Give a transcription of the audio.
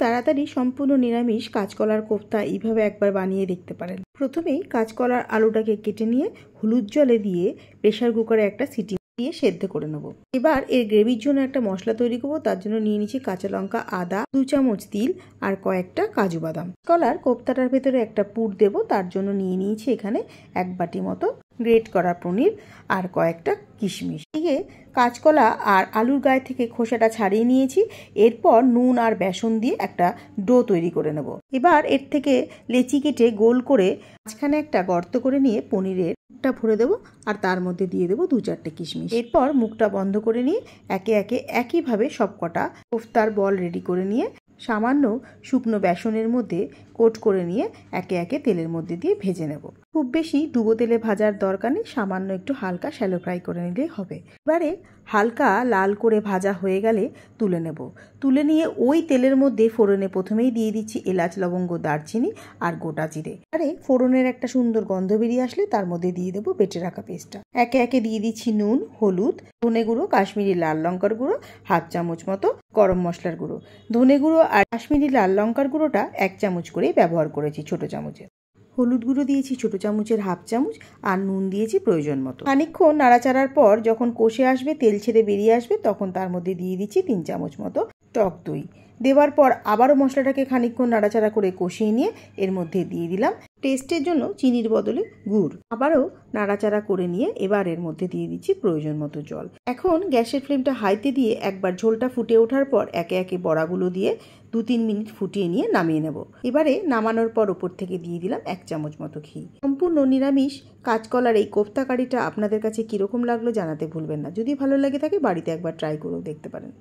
তাড়াতাড়ি সম্পূর্ণ নিরামিষ কাঁচকলার কোফতা এইভাবে একবার বানিয়ে দেখতে পারেন। প্রথমেই কাঁচকলার আলুটাকে কেটে নিয়ে হলুদ জলে দিয়ে প্রেসার কুকারে একটা সিটি দিয়ে সেদ্ধ করে নেব। এবার এর গ্রেভির জন্য একটা মশলা তৈরি করব। তার জন্য নিয়ে নিচ্ছি কাঁচা লঙ্কা, আদা, 2 চামচ তিল আর কয়েকটা কাজু বাদাম। কলার কোফতাটার ভেতরে একটা পুর দেব, তার জন্য নিয়ে নিয়েছি এখানে 1 বাটি মতো গ্রেট করা পনির আর কয়েকটা কিশমিশ। এদিকে কাঁচকলা আর আলুর গায়ে থেকে খোসাটা ছাড়িয়ে নিয়েছি। এরপর নুন আর বেসন দিয়ে একটা ডো তৈরি করে নেব। এবার এর থেকে লেচি কেটে গোল করে মাঝখানে একটা গর্ত করে নিয়ে পনিরের মুখটা ভরে দেবো আর তার মধ্যে দিয়ে দেবো 2-4টে কিশমিশ। এরপর মুখটা বন্ধ করে নিয়ে একে একে একইভাবে সবকটা কোফতার বল রেডি করে নিয়ে সামান্য শুকনো বেসনের মধ্যে কোট করে নিয়ে একে একে তেলের মধ্যে দিয়ে ভেজে নেব। খুব বেশি ডুবো তেলে ভাজার দরকার নেই, সামান্য একটু হালকা শ্যালো ফ্রাই করে নিলেই হবে। এবারে হালকা লাল করে ভাজা হয়ে গেলে তুলে নেব। তুলে নিয়ে ওই তেলের মধ্যে ফোড়নে প্রথমেই দিয়ে দিচ্ছি এলাচ, লবঙ্গ, দারচিনি আর গোটা জিরে। আরে ফোড়নের একটা সুন্দর গন্ধ বেরিয়ে আসলে তার মধ্যে দিয়ে দেবো বেটে রাখা পেস্টটা। একে একে দিয়ে দিচ্ছি নুন, হলুদ, ধনে গুঁড়ো, কাশ্মীরি লাল লঙ্কার গুঁড়ো, 1/2 চামচ মতো গরম মশলার গুঁড়ো। ধনে গুঁড়ো আর কাশ্মীরি লাল লঙ্কার গুঁড়োটা 1 চামচ করেই ব্যবহার করেছি ছোট চামচে। হলুদ গুঁড়ো দিয়েছি ছোট চামচের 1/2 চামচ আর নুন দিয়েছি প্রয়োজন মতো। খানিকক্ষণ নাড়াচাড়ার পর যখন কষে আসবে, তেল ছেড়ে বেরিয়ে আসবে, তখন তার মধ্যে দিয়ে দিচ্ছি 3 চামচ মতো টক দই। দেওয়ার পর আবারও মশলাটাকে খানিকক্ষণ নাড়াচাড়া করে কষিয়ে নিয়ে এর মধ্যে দিয়ে দিলাম টেস্টের জন্য চিনির বদলে গুড়। আবারও নাড়াচাড়া করে নিয়ে এবার এর মধ্যে দিয়ে দিচ্ছি প্রয়োজন মতো জল। এখন গ্যাসের ফ্লেমটা হাইতে দিয়ে একবার ঝোলটা ফুটে ওঠার পর একে একে বড়াগুলো দিয়ে 2-3 মিনিট ফুটিয়ে নিয়ে নামিয়ে নেব। এবারে নামানোর পর ওপর থেকে দিয়ে দিলাম 1 চামচ মতো ঘি। সম্পূর্ণ নিরামিষ কাঁচকলার এই কোফতা কারিটা আপনাদের কাছে কীরকম লাগলো জানাতে ভুলবেন না। যদি ভালো লাগে থাকে বাড়িতে একবার ট্রাই করেও দেখতে পারেন।